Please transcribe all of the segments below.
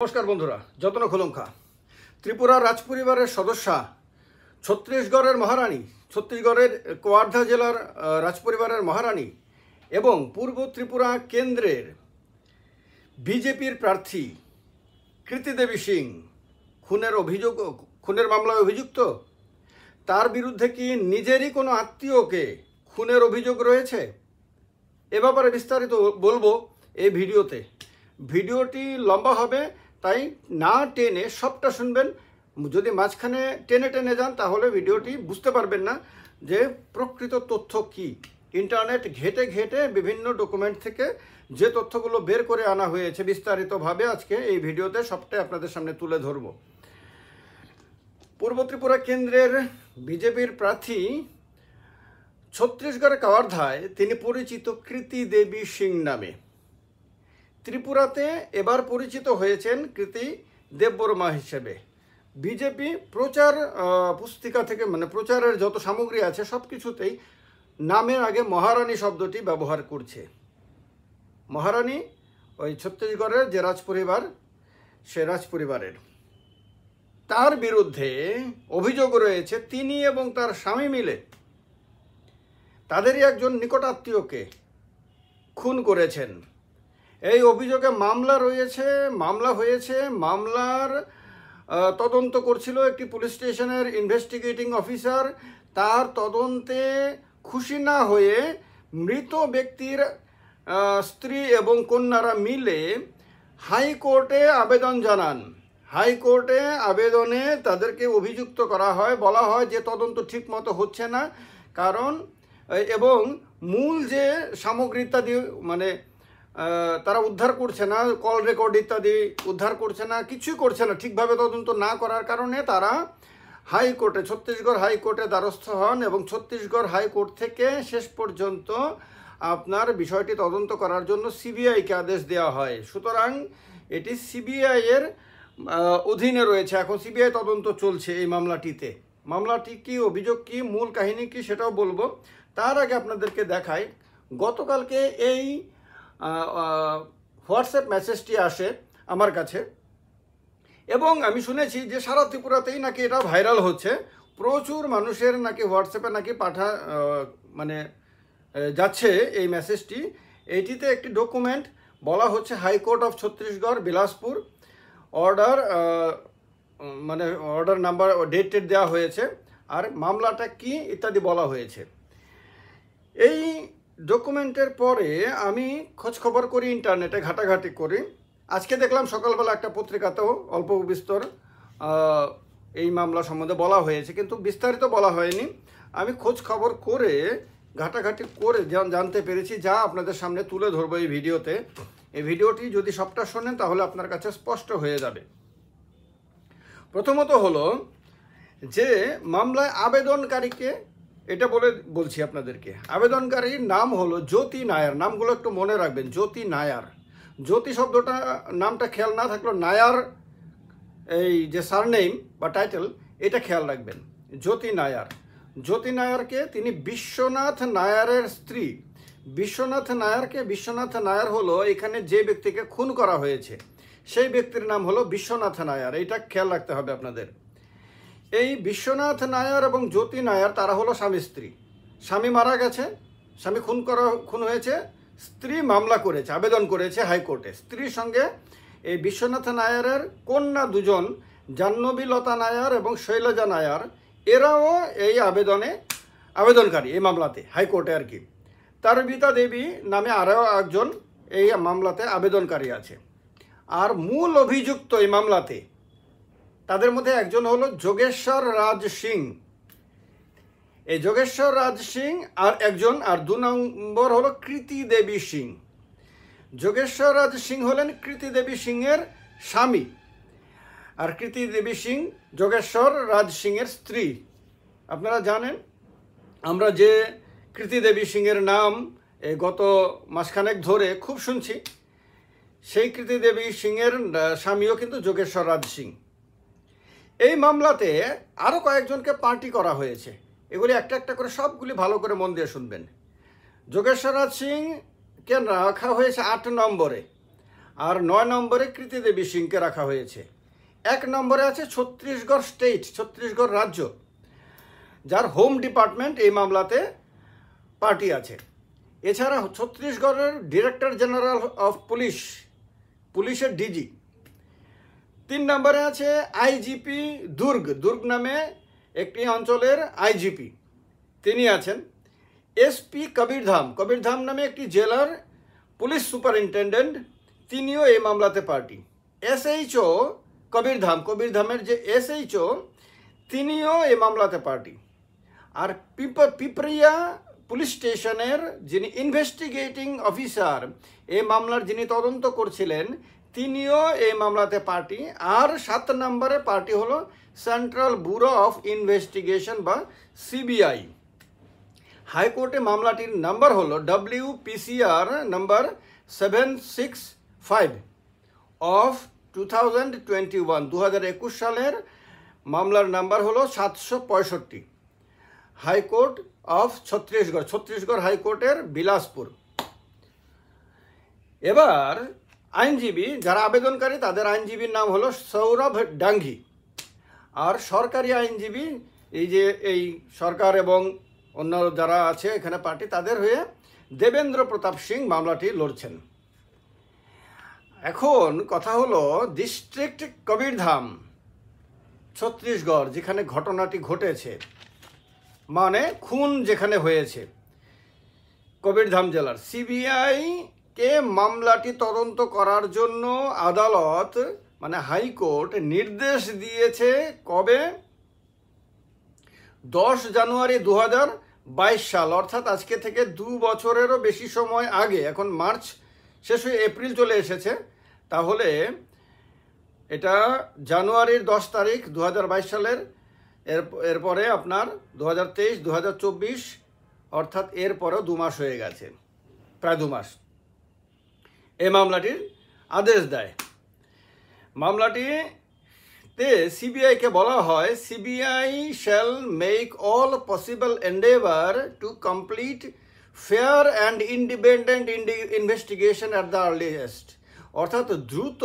নমস্কার বন্ধুরা, যত্ন খুলুমখা ত্রিপুরা রাজপরিবারের সদস্যা, ছত্তিশগড়ের মহারানী, ছত্তিশগড়ের কোয়ার্ধা জেলার রাজপরিবারের মহারানী এবং পূর্ব ত্রিপুরা কেন্দ্রের বিজেপির প্রার্থী কৃতি দেবী সিং খুনের মামলায় অভিযুক্ত। তার বিরুদ্ধে কি নিজেরই কোনো আত্মীয়কে খুনের অভিযোগ রয়েছে? এ ব্যাপারে বিস্তারিত বলবো এই ভিডিওতে। ভিডিওটি লম্বা হবে, তাই না টেনে সবটা শুনবেন। যদি মাঝখানে টেনে টেনে যান তাহলে ভিডিওটি বুঝতে পারবেন না যে প্রকৃত তথ্য কি। ইন্টারনেট ঘেটে ঘেটে বিভিন্ন ডকুমেন্ট থেকে যে তথ্যগুলো বের করে আনা হয়েছে বিস্তারিতভাবে আজকে এই ভিডিওতে সবটাই আপনাদের সামনে তুলে ধরব। পূর্ব ত্রিপুরা কেন্দ্রের বিজেপির প্রার্থী, ছত্তিশগড়ের কাওয়ার্ধায় তিনি পরিচিত কৃতি দেবী সিং নামে। ত্রিপুরাতে এবার পরিচিত হয়েছেন কৃতি দেববর্মা হিসেবে। বিজেপি প্রচার পুস্তিকা থেকে প্রচারের যত সামগ্রী আছে সব কিছুতেই নামের আগে মহারানী শব্দটি ব্যবহার করছে। মহারানী ওই ছত্তিশগড়ের যে রাজপরিবার, সে রাজপরিবারের। তার বিরুদ্ধে অভিযোগ রয়েছে তিনি এবং তার স্বামী মিলে তাদেরই একজন নিকটাত্মীয়কে খুন করেছেন। এই অভিযোগে মামলা হয়েছে। মামলার তদন্ত করছিল একটি পুলিশ স্টেশনের ইনভেস্টিগেটিং অফিসার। তার তদন্তে খুশি না হয়ে মৃত ব্যক্তির স্ত্রী এবং কন্যারা মিলে হাইকোর্টে আবেদন জানান। হাইকোর্টে আবেদনে তাদেরকে অভিযুক্ত করা হয়, বলা হয় যে তদন্ত ঠিক মতো হচ্ছে না, কারণ এবং মূল যে সামগ্রী ইত্যাদি তারা উদ্ধার করছে না, কল রেকর্ড ইত্যাদি উদ্ধার করছে না, কিছুই করছে না। ঠিকভাবে তদন্ত না করার কারণে তারা হাইকোর্টে, ছত্তিশগড় হাইকোর্টে দ্বারস্থ হন এবং ছত্তিশগড় হাইকোর্ট থেকে শেষ পর্যন্ত আপনার বিষয়টি তদন্ত করার জন্য সিবিআইকে আদেশ দেওয়া হয়। সুতরাং এটি সিবিআইয়ের অধীনে রয়েছে। এখন সিবিআই তদন্ত চলছে এই মামলাটিতে। মামলাটি কি, অভিযোগ কি, মূল কাহিনী কি, সেটাও বলবো। তার আগে আপনাদেরকে দেখাই, গতকালকে এই হোয়াটসঅ্যাপ মেসেজটি আসে আমার কাছে এবং আমি শুনেছি যে সারা ত্রিপুরাতেই নাকি এটা ভাইরাল হচ্ছে। প্রচুর মানুষের নাকি হোয়াটসঅ্যাপে নাকি যাচ্ছে এই মেসেজটি। এইটিতে একটি ডকুমেন্ট বলা হচ্ছে high court of Chhattisgarh Bilaspur order number, date দেওয়া হয়েছে আর মামলাটা কি ইত্যাদি বলা হয়েছে। এই ডকুমেন্টের পরে আমি খোঁজ খবর করি, ইন্টারনেটে ঘাটাঘাটি করি। আজকে দেখলাম সকালবেলা একটা পত্রিকাতেও অল্প বিস্তর এই মামলা সম্বন্ধে বলা হয়েছে, কিন্তু বিস্তারিত বলা হয়নি। আমি খোঁজ খবর করে ঘাটাঘাটি করে জানতে পেরেছি, যা আপনাদের সামনে তুলে ধরবো এই ভিডিওতে। এই ভিডিওটি যদি সবটা শোনেন তাহলে আপনার কাছে স্পষ্ট হয়ে যাবে। প্রথমত হলো যে মামলায় আবেদনকারীকে এটা বলছি আপনাদেরকে। আবেদনকারীর নাম হলো জ্যোতি নায়ার। নামগুলো একটু মনে রাখবেন, জ্যোতি নায়ার। জ্যোতি শব্দটা, নামটা খেয়াল না থাকলেও নায়ার এই যে সারনেম বা টাইটেল, এটা খেয়াল রাখবেন। জ্যোতি নায়ার। জ্যোতি নায়ারকে তিনি বিশ্বনাথ নায়ারের স্ত্রী। বিশ্বনাথ নায়ার হলো এখানে যে ব্যক্তিকে খুন করা হয়েছে সেই ব্যক্তির নাম হলো বিশ্বনাথ নায়ার। এইটা খেয়াল রাখতে হবে আপনাদের। এই বিশ্বনাথ নায়ার এবং জ্যোতি নায়ার তারা হলো স্বামী স্ত্রী। স্বামী মারা গেছে, স্বামী খুন হয়েছে, স্ত্রী মামলা করেছে, আবেদন করেছে হাইকোর্টে। স্ত্রীর সঙ্গে এই বিশ্বনাথ নায়ারের কন্যা দুজন, জাহ্নবী লতা নায়ার এবং শৈলজা নায়ার, এরাও এই আবেদনকারী এই মামলাতে, হাইকোর্টে আর কি। তারবিতা দেবী নামে আরও একজন এই মামলাতে আবেদনকারী আছে। আর মূল অভিযুক্ত এই মামলাতে তাদের মধ্যে একজন হলো যোগেশ্বর রাজ সিং। এই যোগেশ্বর রাজ সিং আর 2 নম্বর হলো কৃতি দেবী সিং। যোগেশ্বর রাজ সিং হলেন কৃতি দেবী সিংয়ের স্বামী, আর কৃতি দেবী সিং যোগেশ্বর রাজ সিংয়ের স্ত্রী। আপনারা জানেন, আমরা যে কৃতি দেবী সিংয়ের নাম গত মাসখানেক ধরে খুব শুনছি, সেই কৃতি দেবী সিংয়ের স্বামীও কিন্তু যোগেশ্বর রাজ সিং। এই মামলাতে আরও কয়েকজনকে পার্টি করা হয়েছে। এগুলি একটা একটা করে সবগুলি ভালো করে মন দিয়ে শুনবেন। যোগেশ্বর রাজ সিংকে রাখা হয়েছে 8 নম্বরে। আর 9 নম্বরে কৃতি দেবী সিংকে রাখা হয়েছে। 1 নম্বরে আছে ছত্তিশগড় স্টেট, ছত্তিশগড় রাজ্য, যার হোম ডিপার্টমেন্ট এই মামলাতে পার্টি আছে। এছাড়া ছত্তিশগড়ের ডিরেক্টর জেনারেল অফ পুলিশের ডিজি। 3 নম্বরে আছে আইজিপি দুর্গ নামে একটি অঞ্চলের আইজিপি, তিনি আছেন। এসপি কবিরধাম নামে একটি জেলার পুলিশ সুপারিনটেন্ডেন্ট, তিনিও এই মামলাতে পার্টি। এসএইচও কবিরধামের যে এসএইচও, তিনিও এই মামলাতে পার্টি। আর পিপরিয়া পুলিশ স্টেশনের যিনি ইনভেস্টিগেটিং অফিসার, এই মামলার যিনি তদন্ত করছিলেন, তিনিও এই মামলাতে পার্টি। আর 7 নম্বরে পার্টি হলো সেন্ট্রাল ব্যুরো অফ ইনভেস্টিগেশন বা সিবিআই। হাইকোর্টে মামলাটির নাম্বার হলো WPCR নাম্বার 765 অফ 2021 সালের মামলার নাম্বার হলো 765। হাইকোর্ট অফ ছত্তিশগড় হাইকোর্টের বিলাসপুর। এবার আইনজীবী যারা আবেদনকারী, তাদের আইনজীবীর নাম হলো সৌরভ ডাঙ্গি। আর সরকারি আইনজীবী এই সরকার এবং অন্য যারা আছে এখানে পার্টি, তাদের হয়ে দেবেন্দ্র প্রতাপ সিং মামলাটি লড়ছেন। এখন কথা হলো ডিস্ট্রিক্ট কবিরধাম, ছত্তিশগড়, যেখানে ঘটনাটি ঘটেছে, মানে খুন যেখানে হয়েছে, কবিরধাম জেলার সিবিআই কে মামলাটি তদন্ত করার জন্য আদালত মানে হাইকোর্ট নির্দেশ দিয়েছে। কবে? 10 জানুয়ারি 2022 সাল, অর্থাৎ আজকে থেকে 2 বছরেরও বেশি সময় আগে। এখন মার্চ শেষ হয়ে এপ্রিল চলে এসেছে, তাহলে এটা জানুয়ারির 10 তারিখ 2022 সালের। এরপরে আপনার 2023, 2024, অর্থাৎ এরপরেও 2 মাস হয়ে গেছে, প্রায় 2 মাস। এই মামলাটির আদেশ দেয়। মামলাটিতে সিবিআইকে বলা হয়, CBI shall make all possible Endeavour to complete fair and independent investigation at the earliest, অর্থাৎ দ্রুত,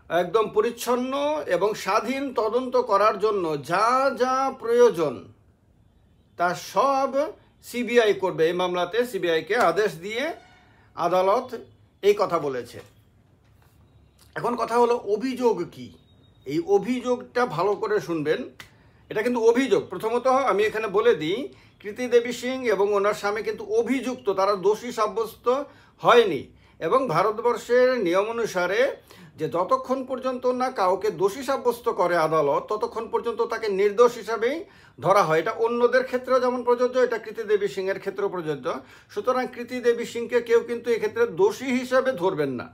একদম পরিচ্ছন্ন এবং স্বাধীন তদন্ত করার জন্য যা যা প্রয়োজন তা সব সিবিআই করবে। এই মামলাতে সিবিআইকে আদেশ দিয়ে আদালত এই কথা বলেছে। এখন কথা হলো অভিযোগ কি? এই অভিযোগটা ভালো করে শুনবেন। এটা কিন্তু অভিযোগ। প্রথমত আমি এখানে বলে দিই, কৃতি দেবী সিং এবং ওনার স্বামী কিন্তু অভিযুক্ত, তারা দোষী সাব্যস্ত হয়নি। এবং ভারতবর্ষের নিয়ম অনুসারে যে যতক্ষণ পর্যন্ত না কাউকে দোষী সাব্যস্ত করে আদালত, ততক্ষণ পর্যন্ত তাকে নির্দোষ হিসাবেই ধরা হয়। এটা অন্যদের ক্ষেত্রেও যেমন প্রযোজ্য, এটা কৃতি দেবী সিংয়ের ক্ষেত্রেও প্রযোজ্য। সুতরাং কৃতি দেবী সিংকে কেউ কিন্তু এক্ষেত্রে দোষী হিসাবে ধরবেন না,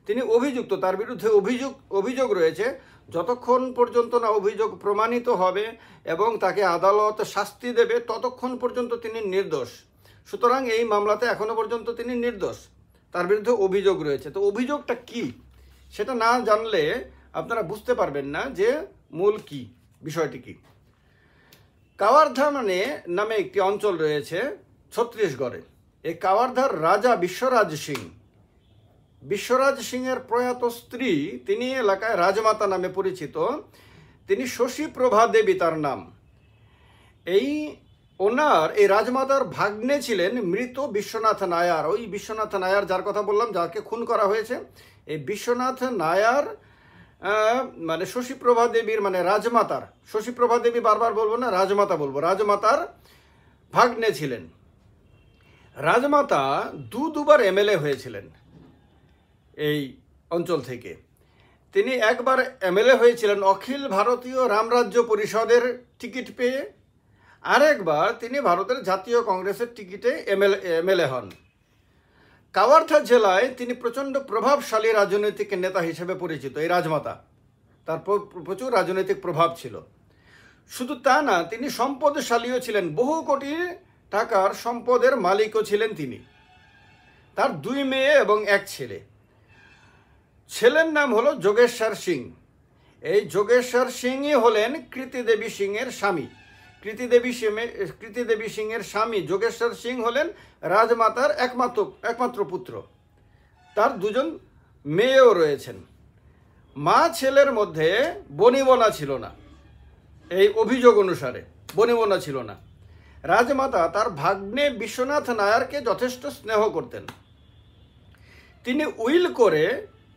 তিনি অভিযুক্ত, তার বিরুদ্ধে অভিযোগ রয়েছে। যতক্ষণ পর্যন্ত না অভিযোগ প্রমাণিত হবে এবং তাকে আদালত শাস্তি দেবে, ততক্ষণ পর্যন্ত তিনি নির্দোষ। সুতরাং এই মামলাতে এখনো পর্যন্ত তিনি নির্দোষ, তার বিরুদ্ধে অভিযোগ রয়েছে। তো অভিযোগটা কি, সেটা না জানলে আপনারা বুঝতে পারবেন না যে মূল কি, বিষয়টি কি। কাওয়ারধা নামে একটি অঞ্চল রয়েছে ছত্তিশগড়ে। এই কাওয়ারধার রাজা বিশ্বরাজ সিংয়ের প্রয়াত স্ত্রী, তিনি এলাকায় রাজমাতা নামে পরিচিত। তিনি শশীপ্রভা দেবী তার নাম। এই রাজমাতার ভাগ্নে ছিলেন মৃত বিশ্বনাথ নায়ার। ওই বিশ্বনাথ নায়ার যার কথা বললাম, যাকে খুন করা হয়েছে, এই বিশ্বনাথ নায়ার মানে শশীপ্রভা দেবীর মানে রাজমাতার, শশীপ্রভা দেবী বারবার বলবো না, রাজমাতা বলবো, রাজমাতার ভাগ্নে ছিলেন। রাজমাতা দুবার এমএলএ হয়েছিলেন এই অঞ্চল থেকে। তিনি একবার এমএলএ হয়েছিলেন অখিল ভারতীয় রামরাজ্য পরিষদের টিকিট পেয়ে, আরেকবার তিনি ভারতের জাতীয় কংগ্রেসের টিকিটে এমএলএ হন। কাওয়ারধা জেলায় তিনি প্রচণ্ড প্রভাবশালী রাজনৈতিক নেতা হিসেবে পরিচিত। এই রাজমাতা, তার প্রচুর রাজনৈতিক প্রভাব ছিল। শুধু তা না, তিনি সম্পদশালীও ছিলেন, বহু কোটি টাকার সম্পদের মালিকও ছিলেন তিনি। তার 2 মেয়ে এবং 1 ছেলে। ছেলের নাম হলো যোগেশ্বর সিং। এই যোগেশ্বর সিংই হলেন কৃতি দেবী সিংয়ের স্বামী। কৃতি দেবী সিংয়ের স্বামী যোগেশ্বর সিং হলেন রাজমাতার একমাত্র পুত্র। তার 2জন মেয়েও রয়েছেন। মা ছেলের মধ্যে বনিবনা ছিল না, এই অভিযোগ অনুসারে বনিবনা ছিল না। রাজমাতা তার ভাগ্নে বিশ্বনাথ নায়ারকে যথেষ্ট স্নেহ করতেন। তিনি উইল করে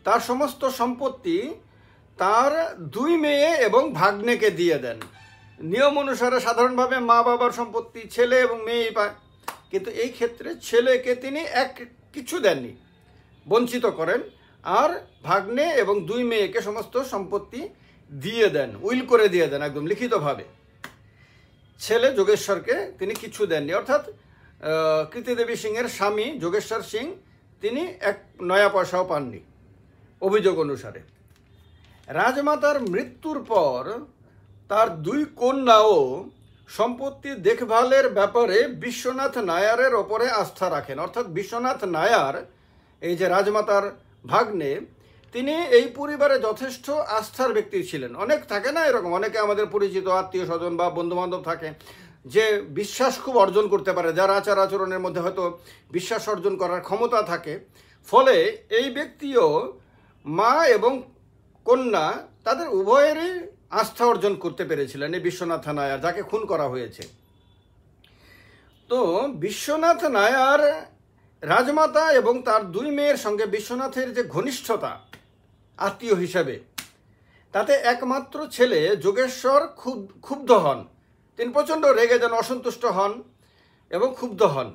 তার সমস্ত সম্পত্তি তার দুই মেয়ে এবং ভাগ্নেকে দিয়ে দেন। নিয়ম অনুসারে সাধারণভাবে মা বাবার সম্পত্তি ছেলে এবং মেয়েই পায়, কিন্তু এই ক্ষেত্রে ছেলেকে তিনি কিছু দেননি, বঞ্চিত করেন, আর ভাগ্নে এবং দুই মেয়েকে সমস্ত সম্পত্তি দিয়ে দেন, উইল করে দিয়ে দেন একদম লিখিতভাবে। ছেলে যোগেশ্বরকে তিনি কিছু দেননি, অর্থাৎ কৃতিদেবী সিংয়ের স্বামী যোগেশ্বর সিং তিনি এক নয়া পয়সাও পাননি অভিযোগ অনুসারে। রাজমাতার মৃত্যুর পর তার দুই কন্যাও সম্পত্তি দেখভালের ব্যাপারে বিশ্বনাথ নায়ারের ওপরে আস্থা রাখেন। অর্থাৎ বিশ্বনাথ নায়ার, এই যে রাজমাতার ভাগ্নে, তিনি এই পরিবারে যথেষ্ট আস্থার ব্যক্তি ছিলেন। অনেক থাকে না এরকম, অনেকে আমাদের পরিচিত আত্মীয় স্বজন বা বন্ধুবান্ধব থাকে যে বিশ্বাস খুব অর্জন করতে পারে, যার আচার আচরণের মধ্যে হয়তো বিশ্বাস অর্জন করার ক্ষমতা থাকে। ফলে এই ব্যক্তিও মা এবং কন্যা তাদের উভয়েরই আস্থা অর্জন করতে পেরেছিলেন এই বিশ্বনাথ নায়ার, যাকে খুন করা হয়েছে। তো বিশ্বনাথ নায়ার রাজমাতা এবং তার দুই মেয়ের সঙ্গে বিশ্বনাথের যে ঘনিষ্ঠতা আত্মীয় হিসেবে, তাতে একমাত্র ছেলে যোগেশ্বর ক্ষুব্ধ হন। তিনি প্রচণ্ড রেগে যান, অসন্তুষ্ট হন এবং ক্ষুব্ধ হন,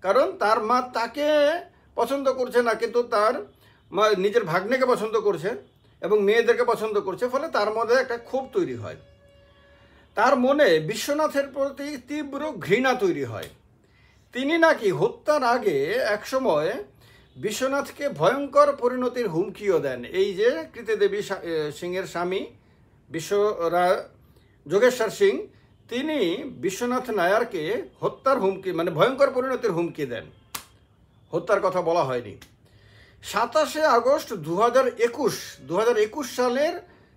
কারণ তার মা তাকে পছন্দ করছে না, কিন্তু তার মা নিজের ভাগ্নেকে পছন্দ করছে এবং মেয়েদেরকে পছন্দ করছে। ফলে তার মধ্যে একটা ক্ষোভ তৈরি হয়, তার মনে বিশ্বনাথের প্রতি তীব্র ঘৃণা তৈরি হয়। তিনি নাকি হত্যার আগে একসময় বিশ্বনাথকে ভয়ঙ্কর পরিণতির হুমকিও দেন। এই যে কৃতিদেবী সিংয়ের স্বামী যোগেশ্বর সিং, তিনি বিশ্বনাথ নায়ারকে হত্যার হুমকি, মানে ভয়ঙ্কর পরিণতির হুমকি দেন। হত্যার কথা বলা হয়নি। 27 আগস্ট 2021 সালের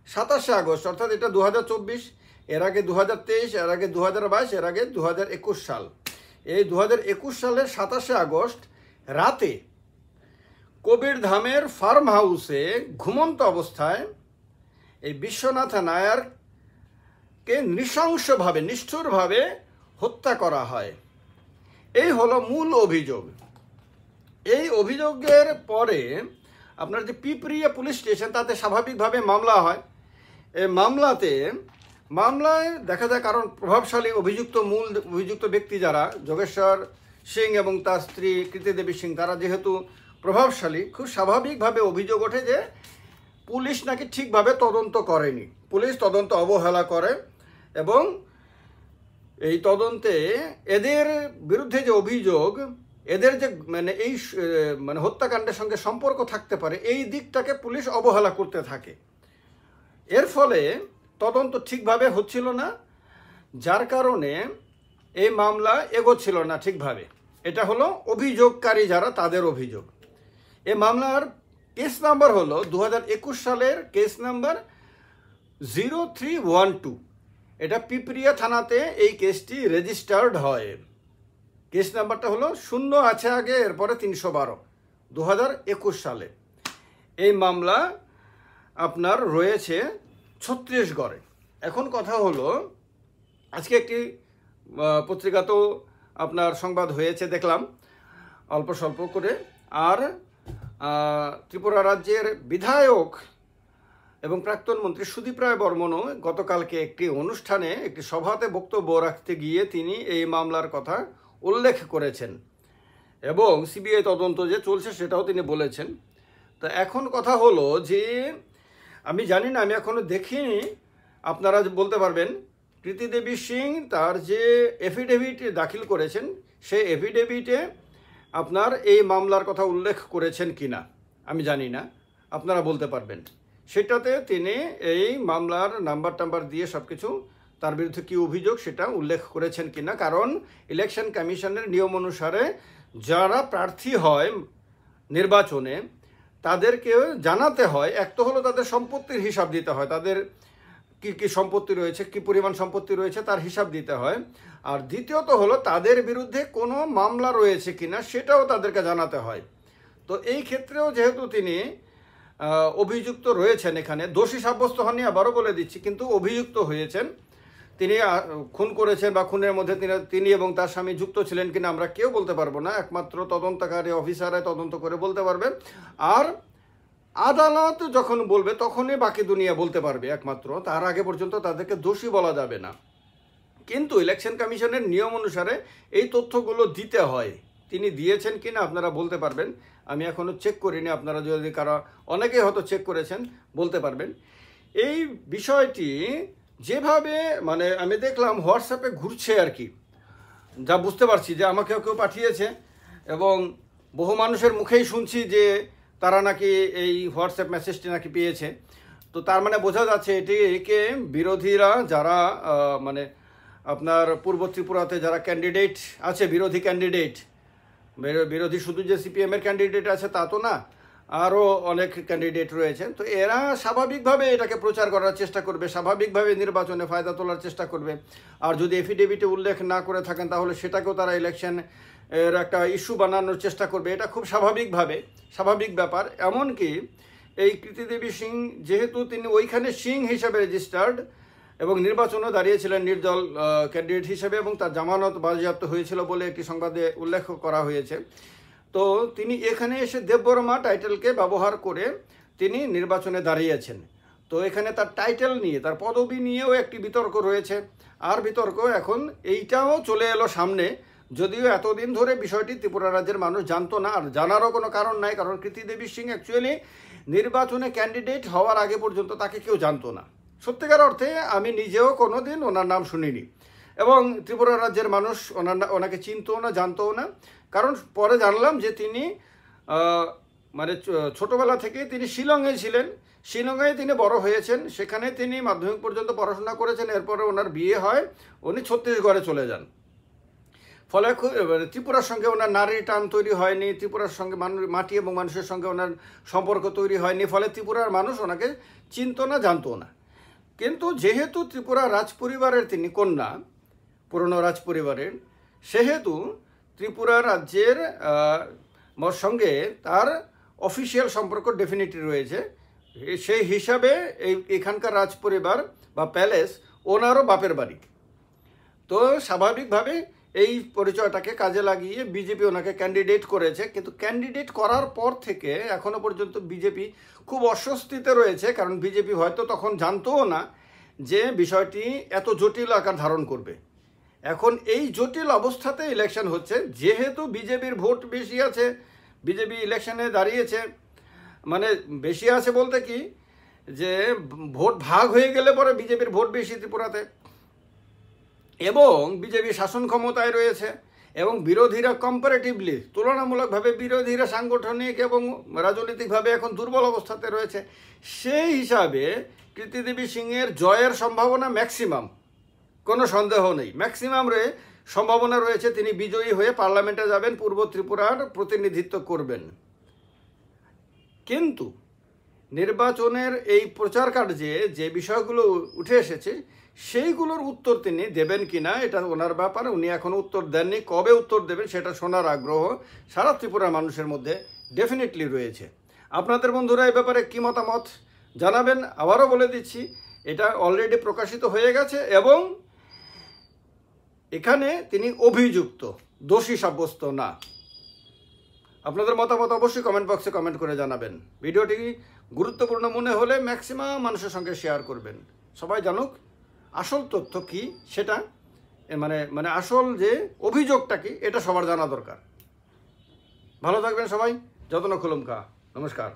27 আগস্ট, অর্থাৎ এটা 2024, এর আগে 2023, এর আগে 2022, এর আগে 2021 সাল। এই 2021 সালের 27 আগস্ট রাতে কবির ধামের ফার্ম হাউসে ঘুমন্ত অবস্থায় এই বিশ্বনাথ নায়ারকে নৃশংসভাবে, নিষ্ঠুরভাবে হত্যা করা হয়। এই হলো মূল অভিযোগ। এই অভিযোগের পরে আপনার যে পিপরিয়া পুলিশ স্টেশন, তাতে স্বাভাবিকভাবে মামলা হয়। এই মামলায় দেখা যায়, কারণ প্রভাবশালী মূল অভিযুক্ত ব্যক্তি যারা যোগেশ্বর সিং এবং তার স্ত্রী কৃতিদেবী সিং, তারা যেহেতু প্রভাবশালী, খুব স্বাভাবিকভাবে অভিযোগ ওঠে যে পুলিশ নাকি ঠিকভাবে তদন্ত করেনি, পুলিশ তদন্ত অবহেলা করে এবং এই তদন্তে এদের বিরুদ্ধে যে অভিযোগ, এদের যে মানে হত্যাকাণ্ডের সঙ্গে সম্পর্ক থাকতে পারে, এই দিকটাকে পুলিশ অবহেলা করতে থাকে। এর ফলে তদন্ত ঠিকভাবে হচ্ছিল না, যার কারণে এই মামলা এগোচ্ছিল না ঠিকভাবে। এটা হলো অভিযোগকারী যারা, তাদের অভিযোগ। এই মামলার কেস নাম্বার হলো 2021 সালের কেস নাম্বার 0312। এটা পিপরিয়া থানাতে এই কেসটি রেজিস্টার্ড হয়। কেস নাম্বারটা হলো 0 আছে আগে, এরপরে 312, 2021 সালে। এই মামলা আপনার রয়েছে ছত্তিশগড়ে। এখন কথা হলো, আজকে একটি পত্রিকাতেও আপনার সংবাদ হয়েছে দেখলাম অল্প স্বল্প করে, আর ত্রিপুরা রাজ্যের বিধায়ক এবং প্রাক্তন মন্ত্রী সুদীপ রায় বর্মনও গতকালকে একটি অনুষ্ঠানে, একটি সভাতে বক্তব্য রাখতে গিয়ে তিনি এই মামলার কথা উল্লেখ করেছেন এবং সিবিআই তদন্ত যে চলছে সেটাও তিনি বলেছেন। তো এখন কথা হলো যে, আমি জানি না, আমি এখনো দেখিনি, আপনারা বলতে পারবেন কৃতিদেবী সিং তার যে এফিডেভিট দাখিল করেছেন, সেই এফিডেভিটে আপনার এই মামলার কথা উল্লেখ করেছেন কিনা আমি জানি না, আপনারা বলতে পারবেন। সেটাতে তিনি এই মামলার নাম্বার দিয়ে সব কিছু, তার বিরুদ্ধে কী অভিযোগ সেটা উল্লেখ করেছেন কিনা। কারণ ইলেকশন কমিশনের নিয়ম অনুসারে যারা প্রার্থী হয় নির্বাচনে, তাদেরকে জানাতে হয়, এক তো হলো তাদের সম্পত্তির হিসাব দিতে হয়, তাদের কি সম্পত্তি রয়েছে, কি পরিমাণ সম্পত্তি রয়েছে তার হিসাব দিতে হয়, আর দ্বিতীয়ত হলো তাদের বিরুদ্ধে কোনো মামলা রয়েছে কিনা সেটাও তাদেরকে জানাতে হয়। তো এই ক্ষেত্রেও যেহেতু তিনি অভিযুক্ত রয়েছেন, এখানে দোষী সাব্যস্ত হননি, আবারও বলে দিচ্ছি, কিন্তু অভিযুক্ত হয়েছেন। তিনি খুন করেছেন বা খুনের মধ্যে তিনি এবং তার স্বামী যুক্ত ছিলেন কিনা আমরা কেউ বলতে পারবো না, একমাত্র তদন্তকারী অফিসাররা তদন্ত করে বলতে পারবেন। আর আদালত যখন বলবে তখনই বাকি দুনিয়া বলতে পারবে একমাত্র, তার আগে পর্যন্ত তাদেরকে দোষী বলা যাবে না। কিন্তু ইলেকশন কমিশনের নিয়ম অনুসারে এই তথ্যগুলো দিতে হয়, তিনি দিয়েছেন কিনা আপনারা বলতে পারবেন। আমি এখনও চেক করিনি, আপনারা যদি কারো অনেকেই হয়তো চেক করেছেন বলতে পারবেন। এই বিষয়টি যেভাবে মানে আমি দেখলাম হোয়াটসঅ্যাপে ঘুরছে আর কি, যা বুঝতে পারছি যে আমাকেও কেউ পাঠিয়েছে এবং বহু মানুষের মুখেই শুনছি যে তারা নাকি এই হোয়াটসঅ্যাপ মেসেজটি নাকি পেয়েছে। তো তার মানে বোঝা যাচ্ছে একে বিরোধীরা যারা মানে আপনার পূর্ব ত্রিপুরাতে যারা ক্যান্ডিডেট আছে, বিরোধী ক্যান্ডিডেট, বিরোধী শুধু যে সিপিএমের ক্যান্ডিডেট আছে তা তো না, আরও অনেক ক্যান্ডিডেট রয়েছেন। তো এরা স্বাভাবিকভাবে এটাকে প্রচার করার চেষ্টা করবে, স্বাভাবিকভাবে নির্বাচনে ফায়দা তোলার চেষ্টা করবে। আর যদি এফিডেভিটে উল্লেখ না করে থাকেন তাহলে সেটাকেও তারা ইলেকশন এর একটা ইস্যু বানানোর চেষ্টা করবে। এটা খুব স্বাভাবিক ব্যাপার। এমনকি এই কৃতিদেবী সিং যেহেতু তিনি ওইখানে সিং হিসাবে রেজিস্টার্ড এবং নির্বাচনও দাঁড়িয়েছিলেন নির্দল ক্যান্ডিডেট হিসেবে এবং তার জামানত বাজেয়াপ্ত হয়েছিল বলে একটি সংবাদে উল্লেখ করা হয়েছে। তো তিনি এখানে এসে দেববর্মা টাইটেলকে ব্যবহার করে তিনি নির্বাচনে দাঁড়িয়েছেন। তো এখানে তার টাইটেল নিয়ে, তার পদবি নিয়েও একটি বিতর্ক রয়েছে। আর বিতর্ক এখন এইটাও চলে এলো সামনে, যদিও এতদিন ধরে বিষয়টি ত্রিপুরা রাজ্যের মানুষ জানতো না, আর জানারও কোনো কারণ নাই, কারণ কৃতিদেবী সিং অ্যাকচুয়ালি নির্বাচনে ক্যান্ডিডেট হওয়ার আগে পর্যন্ত তাকে কেউ জানতো না। সত্যিকার অর্থে আমি নিজেও কোনো দিন ওনার নাম শুনিনি এবং ত্রিপুরা রাজ্যের মানুষ ওনাকে চিনতও না, জানতও না। কারণ পরে জানলাম যে তিনি মানে ছোটোবেলা থেকেই তিনি শিলংয়ে ছিলেন, শিলংয়ে তিনি বড় হয়েছেন, সেখানে তিনি মাধ্যমিক পর্যন্ত পড়াশোনা করেছেন। এরপরে ওনার বিয়ে হয়, উনি ছত্তিশগড়ে চলে যান। ফলে ত্রিপুরার সঙ্গে ওনার নারী টান তৈরি হয়নি, ত্রিপুরার সঙ্গে মাটি এবং মানুষের সঙ্গে ওনার সম্পর্ক তৈরি হয়নি, ফলে ত্রিপুরার মানুষ ওনাকে চিনত না, জানতো না। কিন্তু যেহেতু ত্রিপুরা রাজপরিবারের তিনি কন্যা, পুরনো রাজপরিবারের, সেহেতু ত্রিপুরা রাজ্যের সঙ্গে তার অফিসিয়াল সম্পর্ক ডেফিনেটলি রয়েছে। সেই হিসাবে এখানকার রাজপরিবার বা প্যালেস ওনারও বাপের বাড়ি। তো স্বাভাবিকভাবে এই পরিচয়টাকে কাজে লাগিয়ে বিজেপি ওনাকে ক্যান্ডিডেট করেছে। কিন্তু ক্যান্ডিডেট করার পর থেকে এখনও পর্যন্ত বিজেপি খুব অস্বস্তিতে রয়েছে, কারণ বিজেপি হয়তো তখন জানতোও না যে বিষয়টি এত জটিল আকার ধারণ করবে। এখন এই জটিল অবস্থাতে ইলেকশন হচ্ছে, যেহেতু বিজেপির ভোট বেশি আছে, বিজেপি ইলেকশনে দাঁড়িয়েছে, মানে বেশি আছে বলতে কি যে ভোট ভাগ হয়ে গেলে পরে বিজেপির ভোট বেশি ত্রিপুরাতে, এবং বিজেপি শাসন ক্ষমতায় রয়েছে এবং বিরোধীরা কম্পারেটিভলি তুলনামূলকভাবে বিরোধীরা সাংগঠনিক এবং রাজনৈতিকভাবে এখন দুর্বল অবস্থাতে রয়েছে। সেই হিসাবে কৃতিদেবী সিংয়ের জয়ের সম্ভাবনা ম্যাক্সিমাম, কোনো সন্দেহ নেই, ম্যাক্সিমাম সম্ভাবনা রয়েছে তিনি বিজয়ী হয়ে পার্লামেন্টে যাবেন, পূর্ব ত্রিপুরার প্রতিনিধিত্ব করবেন। কিন্তু নির্বাচনের এই প্রচার কার্যে যে বিষয়গুলো উঠে এসেছে সেইগুলোর উত্তর তিনি দেবেন কিনা এটা ওনার ব্যাপার, উনি এখনও উত্তর দেননি। কবে উত্তর দেবেন সেটা শোনার আগ্রহ সারা ত্রিপুরার মানুষের মধ্যে ডেফিনেটলি রয়েছে। আপনাদের বন্ধুরা এই ব্যাপারে কী মতামত জানাবেন। আবারও বলে দিচ্ছি, এটা অলরেডি প্রকাশিত হয়ে গেছে এবং এখানে তিনি অভিযুক্ত, দোষী সাব্যস্ত না। আপনাদের মতামত অবশ্যই কমেন্ট বক্সে কমেন্ট করে জানাবেন। ভিডিওটি গুরুত্বপূর্ণ মনে হলে ম্যাক্সিমাম মানুষের সঙ্গে শেয়ার করবেন, সবাই জানুক আসল তথ্য কি সেটা, মানে আসল যে অভিযোগটা কি এটা সবার জানা দরকার। ভালো থাকবেন সবাই, যত্ন খুলুমকা, নমস্কার।